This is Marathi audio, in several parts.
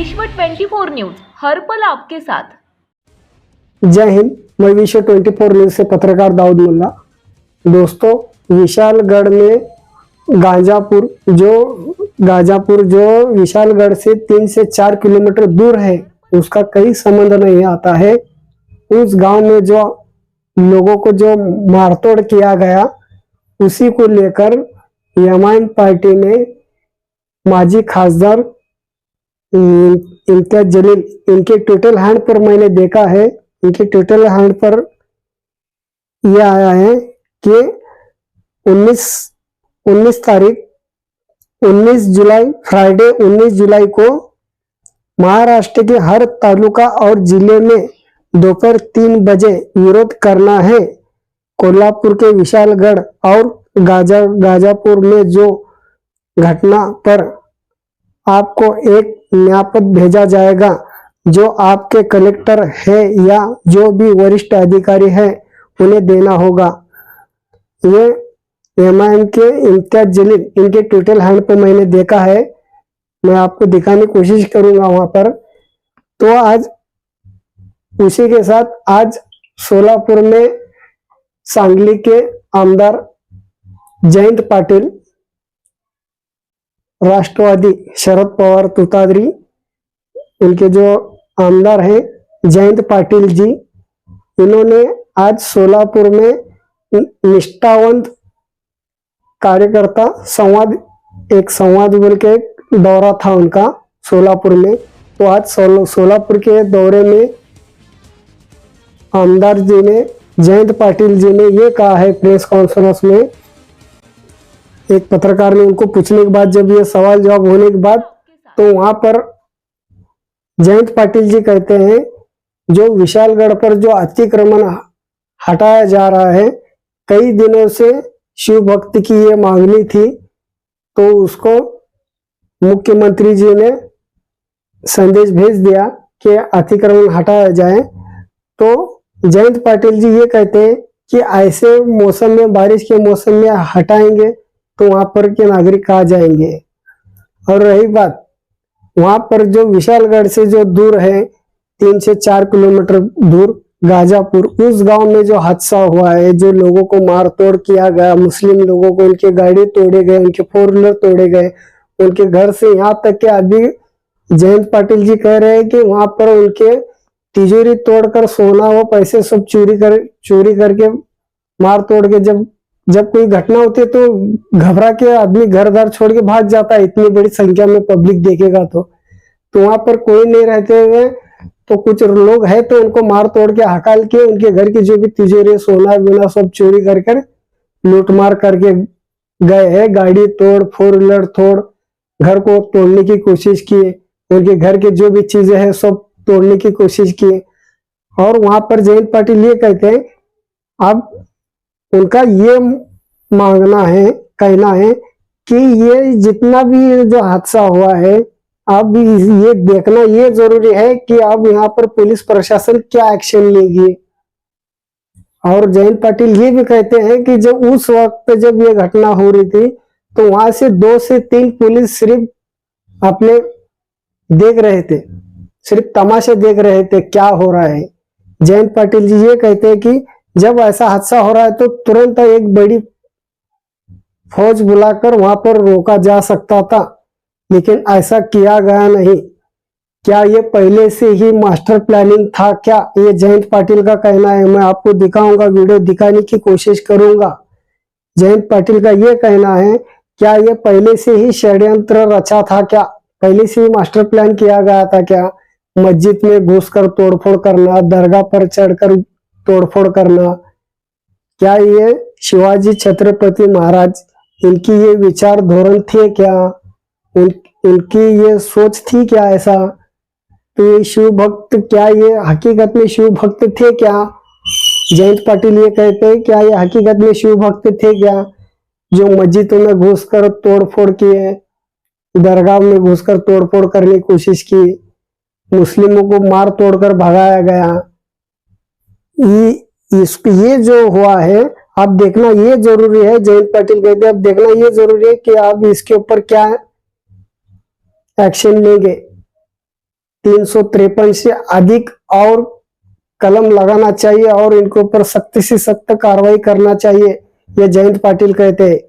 विश्व 24 न्यूज हर पल आपके साथ। जय हिंद। मैं विश्व 24 न्यूज से पत्रकार दाऊद मुल्ला। दोस्तों, विशालगढ़ में गाजापुर जो विशालगढ़ से 3 से 4 किलोमीटर दूर है, उसका कई संबंध नहीं आता है। उस गांव में जो लोगों को जो मारतोड़ किया गया, उसी को लेकर एमआईएम पार्टी ने माजी खासदार इम्तियाज जलील, इनके ट्विटर हैंड पर मैंने देखा है, इनके ट्विटर हैंड पर यह आया है कि 19 जुलाई फ्राइडे 19 जुलाई को महाराष्ट्र के हर तालुका और जिले में दोपहर 3 बजे विरोध करना है। कोल्हापुर के विशालगढ़ और गाजापुर में जो घटना पर आपको एक ज्ञापन भेजा जाएगा, जो आपके कलेक्टर है या जो भी वरिष्ठ अधिकारी है उन्हें देना होगा। ये एमआईएम के इम्तियाज जलील, इनके ट्विटर हैंड पर मैंने देखा है, मैं आपको दिखाने की कोशिश करूंगा वहां पर। तो आज उसी के साथ आज सोलापुर में सांगली के आमदार जयंत पाटिल, राष्ट्रवादी शरद पवार तुतारी, उनके जो आमदार हैं जयंत पाटिल जी, इन्होंने आज सोलापुर में निष्ठावंत कार्यकर्ता संवाद बोल के दौरा था उनका सोलापुर में। तो आज सोलापुर के दौरे में आमदार जी ने, जयंत पाटिल जी ने ये कहा है प्रेस कॉन्फ्रेंस में, एक पत्रकार ने उनको पूछने के बाद, जब ये सवाल जवाब होने के बाद, तो वहां पर जयंत पाटिल जी कहते हैं जो विशालगढ़ पर जो अतिक्रमण हटाया जा रहा है, कई दिनों से शिव भक्त की ये मांगनी थी, तो उसको मुख्यमंत्री जी ने संदेश भेज दिया कि अतिक्रमण हटाया जाए। तो जयंत पाटिल जी ये कहते हैं कि ऐसे मौसम में, बारिश के मौसम में हटाएंगे तो वहां पर के नागरिक आ जाएंगे। और रही बात वहां पर जो विशालगढ़ से जो दूर है 3 से 4 किलोमीटर दूर गाजापुर, उस गांव में जो हादसा हुआ है, जो लोगों को मार तोड़ किया गया, मुस्लिम लोगों को उनके गाड़ी तोड़े गए, उनके 4 व्हीलर तोड़े गए, उनके घर से यहाँ तक कि अभी जयंत पाटिल जी कह रहे हैं कि वहां पर उनके तिजोरी तोड़कर सोना वो पैसे सब चोरी करके मार तोड़ के, जब कोई घटना होती है तो घबरा के आदमी घर घर छोड़ के भाग जाता है, इतनी बड़ी संख्या में पब्लिक देखेगा तो वहां पर कोई नहीं रहते हुए तो कुछ लोग हैं तो उनको मार तोड़ के हकाल के उनके घर की जो भी तिजोरी सोना बिना सब चोरी कर लूट मार करके गए हैं। गाड़ी तोड़, 4 व्हीलर तोड़, घर को तोड़ने की कोशिश की, उनके घर के जो भी चीजें हैं सब तोड़ने की कोशिश की। और वहां पर जयंत पाटिल ये कहते हैं, अब उनका ये मांगना है, कहना है कि ये जितना भी जो हादसा हुआ है, अब ये देखना ये जरूरी है कि अब यहाँ पर पुलिस प्रशासन क्या एक्शन लेगी। और जयंत पाटिल ये भी कहते हैं कि जब उस वक्त जब ये घटना हो रही थी तो वहां से 2 से 3 पुलिस सिर्फ अपने देख रहे थे, सिर्फ तमाशे देख रहे थे क्या हो रहा है। जयंत पाटिल जी ये कहते हैं कि जब ऐसा हादसा हो रहा है तो तुरंत एक बड़ी फौज बुलाकर वहां पर रोका जा सकता था, लेकिन ऐसा किया गया नहीं। क्या ये पहले से ही मास्टर प्लानिंग था क्या? ये जयंत पाटिल का कहना है। मैं आपको दिखाऊंगा, वीडियो दिखाने की कोशिश करूंगा। जयंत पाटिल का ये कहना है, क्या ये पहले से ही षड्यंत्र रचा था क्या? पहले से ही मास्टर प्लान किया गया था क्या? मस्जिद में घुसकर तोड़फोड़ करना, दरगाह पर चढ़कर तोड़फोड़ करना, क्या ये शिवाजी छत्रपति महाराज, इनकी ये विचार धोरण थे क्या? इनकी ये सोच थी क्या ऐसा? तो ये शिव भक्त, क्या ये हकीकत में शिव भक्त थे क्या? जयंत पाटिल ये कहते हैं, क्या ये हकीकत में शिव भक्त थे क्या, जो मस्जिदों में घुसकर तोड़फोड़ किए, दरगाह में घुसकर तोड़फोड़ करने की कोशिश की, मुस्लिमों को मार तोड़कर भगाया गया। ये जो हुआ है, अब देखना ये जरूरी है। जयंत पाटिल कहते हैं अब देखना ये जरूरी है कि आप इसके ऊपर क्या एक्शन लेंगे। 353 से अधिक और कलम लगाना चाहिए और इनके ऊपर सख्त से सख्त कार्रवाई करना चाहिए, ये जयंत पाटिल कहते हैं।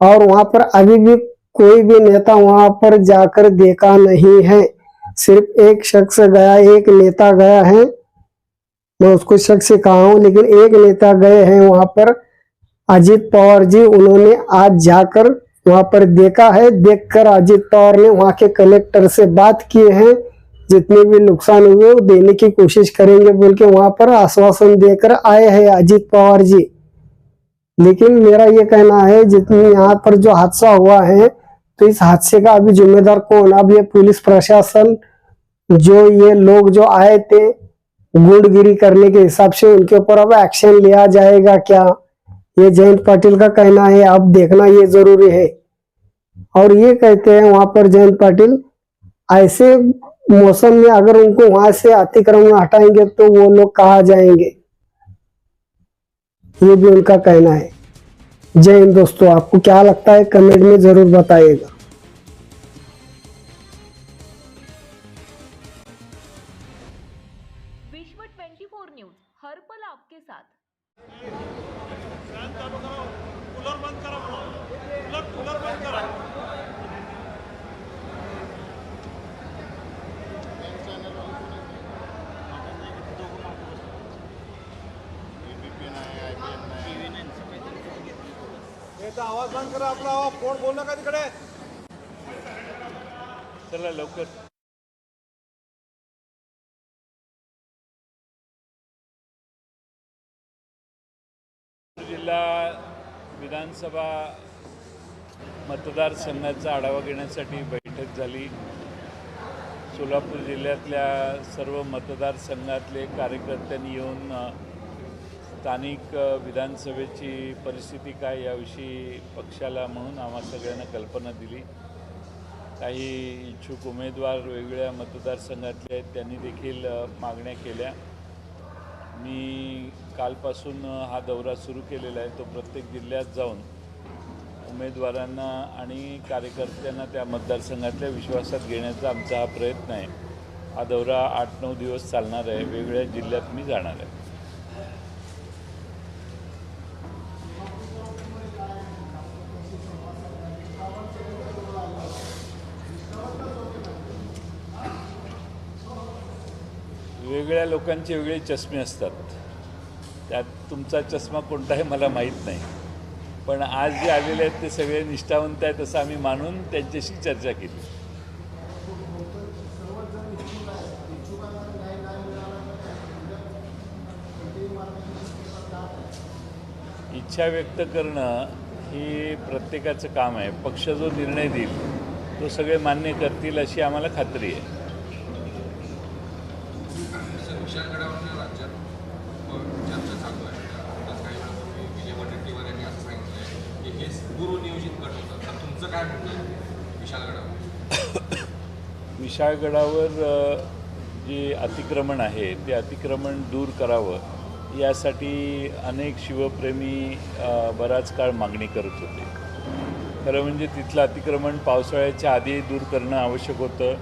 और वहां पर अभी भी कोई भी नेता वहां पर जाकर देखा नहीं है, सिर्फ एक शख्स गया, एक नेता गया है, मैं उसको शख्स से कहा हूं, लेकिन एक नेता गए हैं वहां पर, अजित पवार जी, उन्होंने आज जाकर वहां पर देखा है। देखकर अजित पवार ने वहां के कलेक्टर से बात किए हैं, जितने भी नुकसान हुए वो देने की कोशिश करेंगे बोल के वहां पर आश्वासन देकर आए हैं अजित पवार जी। लेकिन मेरा ये कहना है, जितनी यहाँ पर जो हादसा हुआ है, तो इस हादसे का अभी जिम्मेदार कौन? अब ये पुलिस प्रशासन, जो ये लोग जो आए थे गुंडगिरी करने के हिसाब से, उनके ऊपर अब एक्शन लिया जाएगा क्या? ये जयंत पाटिल का कहना है, अब देखना ये जरूरी है। और ये कहते हैं वहां पर जयंत पाटिल, ऐसे मौसम में अगर उनको वहां से अतिक्रमण हटाएंगे तो वो लोग कहाँ जाएंगे, ये भी उनका कहना है। जय हिंद दोस्तों, आपको क्या लगता है कमेंट में जरूर बताइएगा। विश्व 24 न्यूज हर पल आपके साथ। कूलर बंद करा, कूलर बंद करा। आवाज बंद करा आपला, आवाज कोण बोल नका तिकडे। चला लवकर। जिल्हा विधानसभा मतदारसंघाचा आढावा घेण्यासाठी बैठक झाली। सोलापूर जिल्ह्यातल्या सर्व मतदारसंघातले कार्यकर्त्यांनी येऊन स्थानिक विधानसभेची परिस्थिती काय याविषयी पक्षाला म्हणून आम्हा सगळ्यांना कल्पना दिली। काही इच्छुक उमेदवार वेगवेगळ्या मतदारसंघातले आहेत, त्यांनी देखील मागण्या केल्या। मी कालपासून हा दौरा सुरू केलेला आहे, तो प्रत्येक जिल्ह्यात जाऊन उमेदवारांना आणि कार्यकर्त्यांना त्या मतदारसंघातल्या विश्वासात घेण्याचा आमचा हा प्रयत्न आहे। हा दौरा 8-9 दिवस चालणार आहे, वेगवेगळ्या जिल्ह्यात मी जाणार आहे। वेगवेगळ्या लोकांचे वेगळे चष्मे असतात, त्यात तुमचा चष्मा कोणता आहे मला माहीत नाही, पण आज जे आलेले आहेत ते सगळे निष्ठावंत आहेत असं आम्ही मानून त्यांच्याशी चर्चा केली। इच्छा व्यक्त करणं ही प्रत्येकाचं काम आहे। पक्ष जो निर्णय देईल तो सगळे मान्य करतील अशी आम्हाला खात्री आहे। विशाळगडावर जे अतिक्रमण आहे ते अतिक्रमण दूर करावं यासाठी अनेक शिवप्रेमी बराच काळ मागणी करत होते। खरं म्हणजे तिथलं अतिक्रमण पावसाळ्याच्या आधी दूर करणं आवश्यक होतं।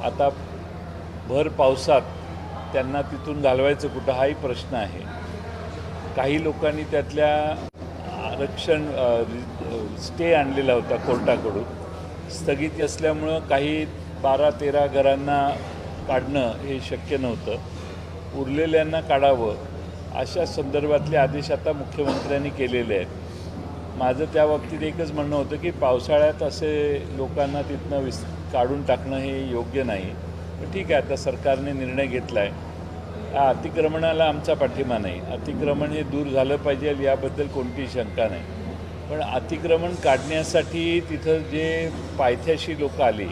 आता भर पावसात त्यांना तिथून घालवायचं कुठं हाही प्रश्न आहे। काही लोकांनी त्यातल्या आरक्षण स्टे आणलेला होता कोर्टाकडून, स्थगिती असल्यामुळं काही 12-13 घरांना काढणं हे शक्य नव्हतं, उरलेल्यांना काढावं अशा संदर्भातले आदेश आता मुख्यमंत्र्यांनी केलेले आहेत। माझं त्या बाबतीत एकच म्हणणं होतं की पावसाळ्यात असे लोकांना तिथनं काढून टाकणं हे योग्य नाही। पण ठीक आहे, आता सरकारने निर्णय घेतला आहे, अतिक्रमणाला आमचा पाठिंबा नाही। अतिक्रमण हे दूर झालं पाहिजे याबद्दल कोणतीही शंका नाही, पण अतिक्रमण काढण्यासाठी तिथं जे पायथ्याशी लोक आली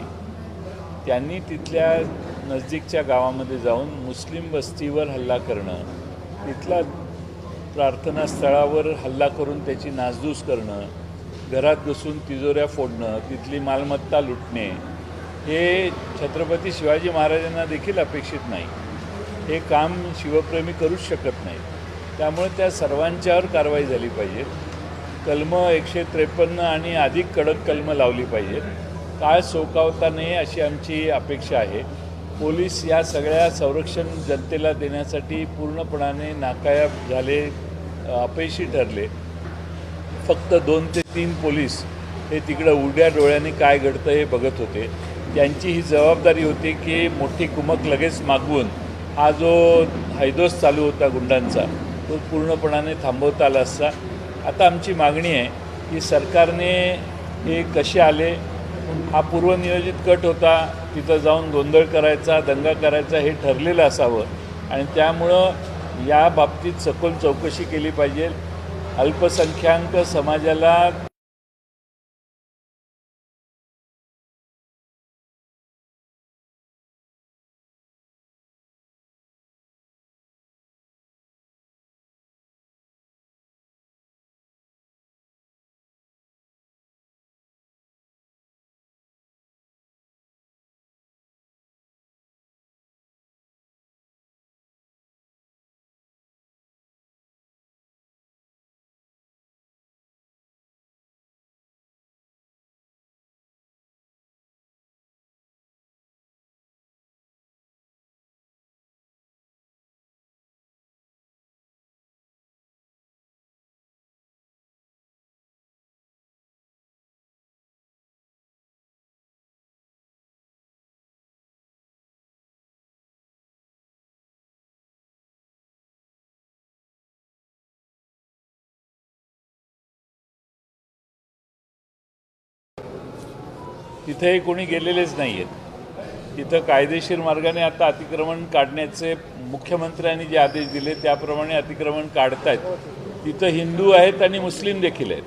त्यांनी तिथल्या नजदीकच्या गावामध्ये जाऊन मुस्लिम वस्तीवर हल्ला करणं, तिथला प्रार्थनास्थळावर हल्ला करून त्याची नासधूस करणं, घरात घुसून तिजोऱ्या फोडणं, तिथली मालमत्ता लुटणे हे छत्रपती शिवाजी महाराजांना देखील अपेक्षित नाही। हे काम शिवप्रेमी करूच शकत नाही। त्यामुळे त्या सर्वांच्यावर कारवाई झाली पाहिजे। कलम 153 आणि अधिक कडक कलम लावली पाहिजेत। काळ सोकावता नये अशी आमची अपेक्षा आहे। पोलीस या सगळ्या संरक्षण जनतेला देण्यासाठी पूर्णपणाने नाकायाब झाले, अपयशी ठरले. फक्त 2 ते 3 पोलीस हे तिकडं उघड्या डोळ्याने काय घडतं हे बघत होते. त्यांची ही जबाबदारी होती की मोठी कुमक लगेच मागवून हा जो हैदोस चालू होता गुंडांचा तो पूर्णपणाने थांबवता आला असता. आता आमची मागणी आहे की सरकारने हे कसे आले, हा पूर्वनियोजित कट होता, तिथं जाऊन गोंधळ करायचा, दंगा करायचा हे ठरलेलं असावं आणि त्यामुळं या बाबतीत सखोल चौकशी केली पाहिजे. अल्पसंख्याक समाजाला तिथेही कोणी गेलेलेच नाही आहेत. तिथं कायदेशीर मार्गाने आता अतिक्रमण काढण्याचे मुख्यमंत्र्यांनी जे आदेश दिले त्याप्रमाणे अतिक्रमण काढत आहेत. तिथं हिंदू आहेत आणि मुस्लिम देखील आहेत.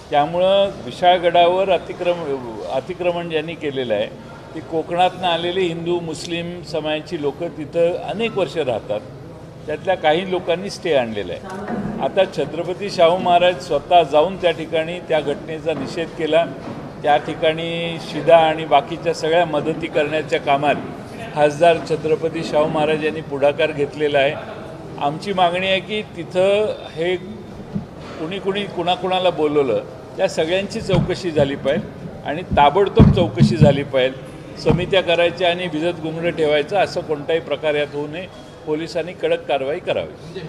त्यामुळं विशाळगडावर अतिक्रमण ज्यांनी केलेलं आहे ती कोकणातनं आलेली हिंदू मुस्लिम समाजाची लोकं तिथं अनेक वर्ष राहतात. त्यातल्या काही लोकांनी स्टे आणलेला आहे. आता छत्रपती शाहू महाराज स्वतः जाऊन त्या ठिकाणी त्या घटनेचा निषेध केला. त्या ठिकाणी शिदा आणि बाकीच्या सगळ्या मदती करण्याच्या कामात खासदार छत्रपती शाहू महाराज यांनी पुढाकार घेतलेला आहे. आमची मागणी आहे की तिथं हे कुणी कुणाकुणाला बोलवलं त्या सगळ्यांची चौकशी झाली पाहिजे आणि ताबडतोब चौकशी झाली पाहिजे. समित्या करायच्या आणि भिजत गुंगडं ठेवायचं असं कोणताही प्रकार यात होऊ नये. पोलिसांनी कडक कारवाई करावी.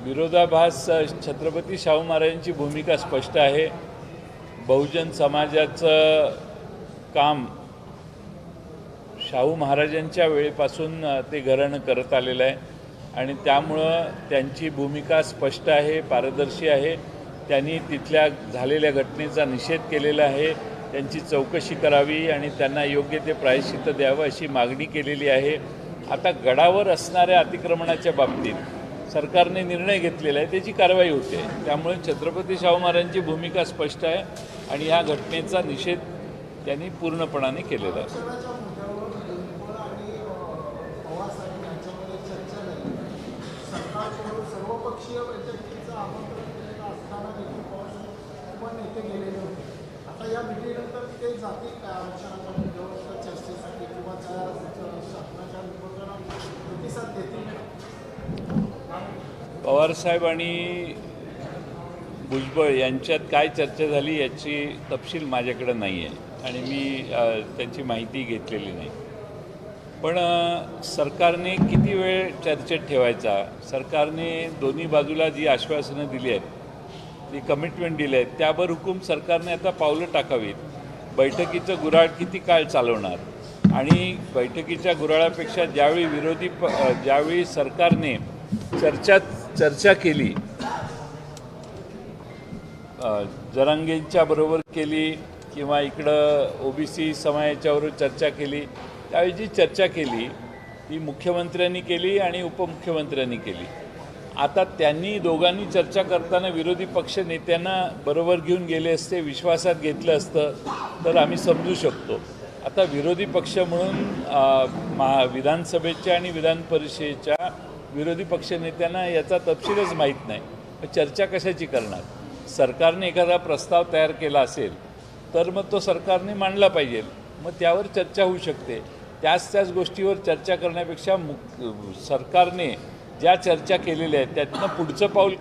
विरोधाभास छत्रपती शाहू महाराजांची भूमिका स्पष्ट आहे. बहुजन समाजाचं काम शाहू महाराजांच्या वेळेपासून ते घराणं करत आलेलं आहे आणि त्यामुळं त्यांची भूमिका स्पष्ट आहे, पारदर्शी आहे. त्यांनी तिथल्या झालेल्या घटनेचा निषेध केलेला आहे. त्यांची चौकशी करावी आणि त्यांना योग्य ते प्रायश्चित्त द्यावं अशी मागणी केलेली आहे. आता गडावर असणाऱ्या अतिक्रमणाच्या बाबतीत सरकारने निर्णय घेतलेला आहे, त्याची कारवाई होते. त्यामुळे छत्रपती शाहू महाराजांची भूमिका स्पष्ट आहे आणि या घटनेचा निषेध त्यांनी पूर्णपणाने केलेला आहे. पवारसाहेब आणि भुजबळ यांच्यात काय चर्चा झाली याची तपशील माझ्याकडे नाही आहे आणि मी त्यांची माहिती घेतलेली नाही. पण सरकारने किती वेळ चर्चेत ठेवायचा, सरकारने दोन्ही बाजूला जी आश्वासनं दिली आहेत, जी कमिटमेंट दिली आहेत, त्यावर हुकूम सरकारने आता पावलं टाकावीत. बैठकीचं गुऱ्हाळ किती काळ चालवणार आणि बैठकीच्या गुऱ्हाळापेक्षा ज्यावेळी सरकारने चर्चा केली, जरांगेंच्या बरोबर केली किंवा इकडं ओबीसी समाजाच्याबरोबर चर्चा केली, त्यावेळी जी चर्चा केली ती मुख्यमंत्र्यांनी केली आणि उपमुख्यमंत्र्यांनी केली. आता त्यांनी दोघांनी चर्चा करताना विरोधी पक्ष नेत्यांना बरोबर घेऊन गेले असते, विश्वासात घेतलं असतं तर आम्ही समजू शकतो. आता विरोधी पक्ष म्हणून विधानसभेच्या आणि विधान परिषदेच्या विरोधी पक्ष नेत्यांना याचा तपशीलच माहीत नाही. चर्चा कशाची करणार? सरकारने एखादा प्रस्ताव तयार केला असेल तर मग तो सरकारने मांडला पाहिजे, मग त्यावर चर्चा होऊ शकते. त्याच गोष्टीवर चर्चा करण्यापेक्षा सरकारने ज्या चर्चा केलेल्या आहेत त्यातनं पुढचं पाऊल